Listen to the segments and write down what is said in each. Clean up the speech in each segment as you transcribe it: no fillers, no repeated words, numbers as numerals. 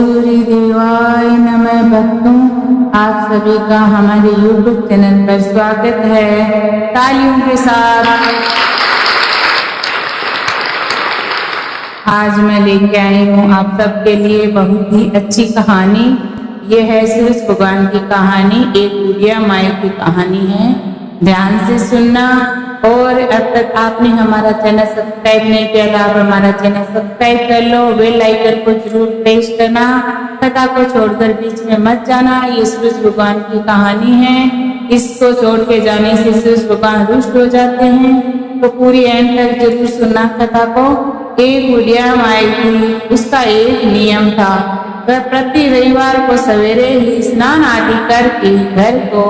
सूर्य देवाय नमः। भक्तों, आप सभी का हमारे YouTube चैनल पर स्वागत है। तालियों के साथ आज मैं लेके आई हूँ आप सबके लिए बहुत ही अच्छी कहानी। ये है सूरज भगवान की कहानी, एक बुढ़िया माई की कहानी है। ध्यान से सुनना। और अब तक आपने हमारा चैनल सब्सक्राइब नहीं किया तो आप हमारा चैनल सब्सक्राइब कर लो, बेल आइकन को जरूर प्रेस करना, कथा को छोड़कर बीच में मत जाना। ये सूरज भगवान की कहानी है, इसको छोड़ के जाने से सूरज भगवान रुष्ट हो जाते हैं। तो पूरी एंड तक जरूर सुनना कथा को। एक बुढ़िया माई थी, उसका एक नियम था। वह प्रति रविवार को सवेरे ही स्नान आदि करके घर को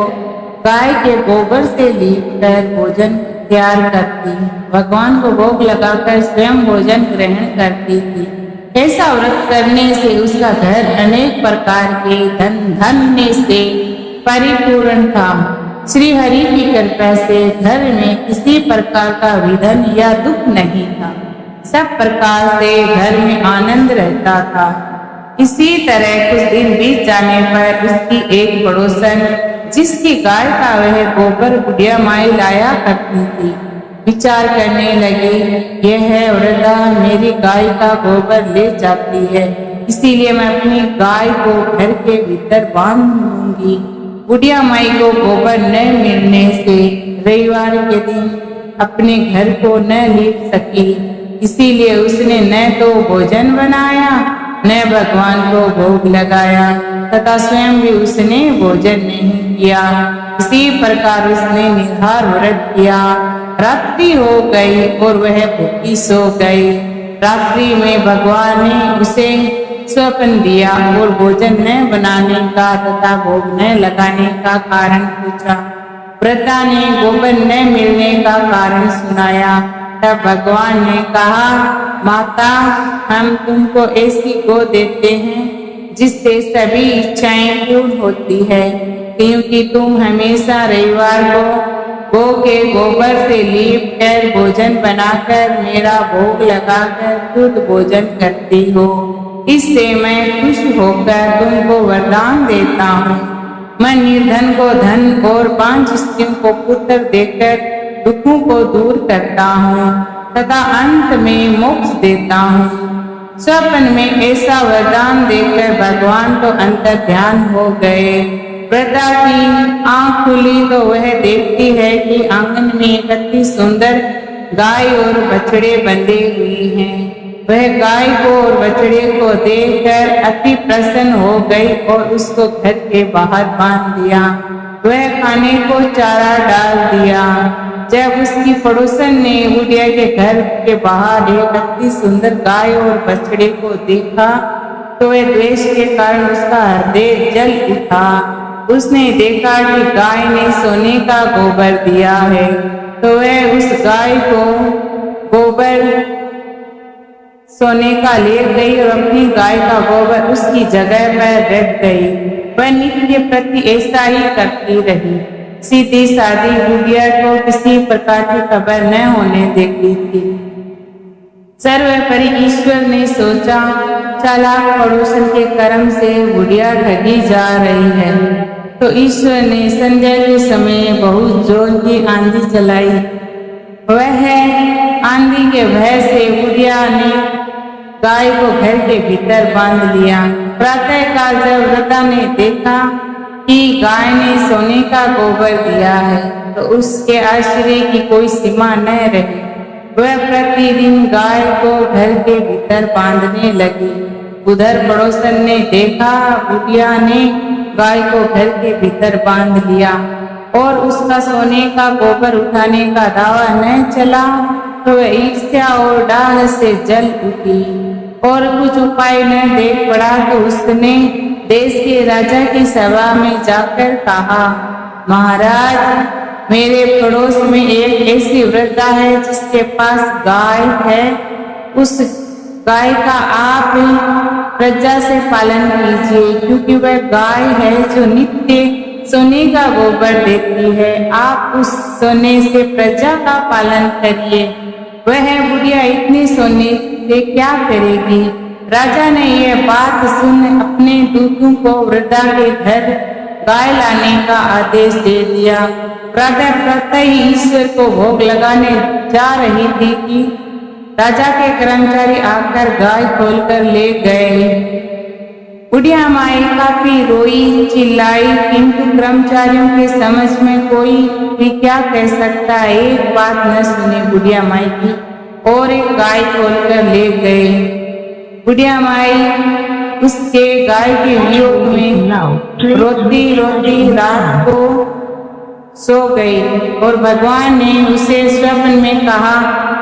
गाय के गोबर से लीपकर भोजन तैयार करती, भगवान को भोग लगाकर स्वयं भोजन ग्रहण करती थी। ऐसा व्रत करने से उसका घर अनेक प्रकार के धन्य से परिपूर्ण था। श्री हरि की कृपा से घर में किसी प्रकार का विघ्न या दुख नहीं था। सब प्रकार से घर में आनंद रहता था। इसी तरह कुछ दिन बीत जाने पर उसकी एक पड़ोसन, जिसकी गाय का वह गोबर बुढ़िया माई लाया करती थी, विचार करने लगी, यह वृद्धा मेरी गाय का गोबर ले जाती है, इसीलिए मैं अपनी गाय को घर के भीतर बांध लूंगी। बुढ़िया माई को गोबर न मिलने से रविवार के दिन अपने घर को न लीप सकी, इसीलिए उसने न तो भोजन बनाया न भगवान को भोग लगाया तथा स्वयं भी उसने भोजन नहीं किया। इसी प्रकार उसने निराहार व्रत किया। रात्रि हो गई और वह भूखी सो गई। रात्रि में भगवान ने उसे स्वप्न दिया और भोजन न बनाने का तथा भोग न लगाने का कारण पूछा। वृद्धा ने गोबर न मिलने का कारण सुनाया। तब भगवान ने कहा, माता, हम तुमको ऐसी गो देते हैं जिससे सभी इच्छाएं पूर्ण होती है, क्योंकि तुम हमेशा रविवार को गो के गोबर से लीप कर भोजन बनाकर मेरा भोग लगाकर खुद भोजन करती हो। इससे मैं खुश होकर तुमको वरदान देता हूँ। मैं निर्धन को धन और 5 स्त्रियों को पुत्र देकर दुखों को दूर करता हूँ तथा अंत में मोक्ष देता हूँ। स्वप्न में ऐसा वरदान देकर भगवान तो अंतर ध्यान हो गए। वृद्धा की आंख खुली तो वह देखती है कि आंगन में कितनी सुंदर गाय और बछड़े बंधे हुए हैं। वह गाय को और बछड़े को देखकर अति प्रसन्न हो गई और उसको घर के बाहर बांध दिया। वह खाने को चारा डाल दिया। जब उसकी पड़ोसन ने बुढ़िया के घर के बाहर एक अति सुंदर गाय और बछड़े को देखा तो वह द्वेष के कारण उसका हृदय जल उठा। उसने देखा कि गाय ने सोने का गोबर दिया है, तो वह उस गाय को गोबर सोने का ले गई और अपनी गाय का गोबर उसकी जगह पर रख गई। वह नित्य प्रति ऐसा ही करती रही। सीधी सादी बुढ़िया को किसी प्रकार की खबर न होने देती थी। सर्वोपरि ईश्वर ने सोचा, चालाक पड़ोसन के कर्म से बुढ़िया ठगी जा रही है, तो ईश्वर ने संध्या के समय बहुत जोर की आंधी चलाई। वह आंधी के भय से बुढ़िया ने गाय को घर के भीतर बांध लिया। प्रातः काल जब वृद्धा ने देखा कि गाय ने सोने का गोबर दिया है, तो उसके आश्चर्य की कोई सीमा न रही। वह प्रतिदिन गाय को घर के भीतर बांधने लगी। उधर पड़ोसन ने देखा बुढ़िया ने गाय को घर के भीतर बांध लिया और उसका सोने का गोबर उठाने का दावा न चला, तो वह ईर्ष्या और डाह से जल उठी और कुछ उपाय न देख पड़ा तो उसने देश के राजा की सभा में जाकर कहा, महाराज, मेरे पड़ोस में एक ऐसी वृद्धा है जिसके पास गाय है। उस गाय का आप प्रजा से पालन कीजिए, क्योंकि वह गाय है जो नित्य सोने का गोबर देती है। आप उस सोने से प्रजा का पालन करिए। वह बुढ़िया इतने सोने से क्या करेगी? राजा ने यह बात सुन अपने दूतों को वृद्धा के घर गाय लाने का आदेश दे दिया। प्रातः ही ईश्वर को भोग लगाने जा रही थी कि राजा के कर्मचारी आकर गाय खोलकर ले गए। बुढ़िया माई काफी रोई चिल्लाई, किंतु कर्मचारियों के समझ में कोई भी क्या कह सकता है। एक बात न सुनी बुढ़िया माई की और एक गाय खोलकर ले गए। बुढ़िया माई उसके गाय के वियोग में रोती रोती रात को सो गई और भगवान ने उसे स्वप्न में कहा,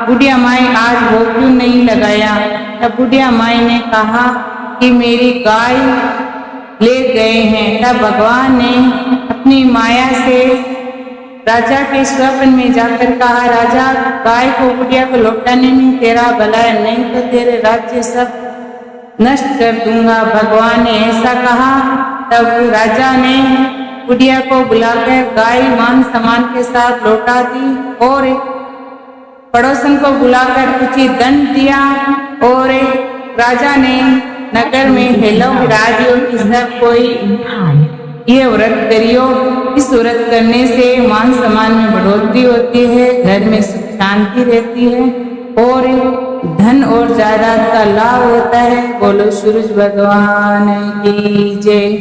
बुढ़िया माई आज भोग क्यों नहीं लगाया। तब बुढ़िया माई ने कहा कि मेरी गाय ले गए हैं। तब भगवान ने अपनी माया से राजा के स्वप्न में जाकर कहा, राजा गाय को बुढ़िया को लौटाने में तेरा भला है, नहीं तो तेरे राज्य सब नष्ट कर दूंगा। भगवान ने ऐसा कहा। तब राजा ने बुढ़िया को बुलाकर गाय मान सम्मान के साथ लौटा दी और पड़ोसन को बुलाकर उचित दंड दिया। और राजा ने नगर में हेलो राजियों की सब कोई ये व्रत करियो। इस व्रत करने से मान सम्मान में बढ़ोतरी होती है, घर में सुख शांति रहती है और धन और जायदाद का लाभ होता है। बोलो सूरज भगवान की जय।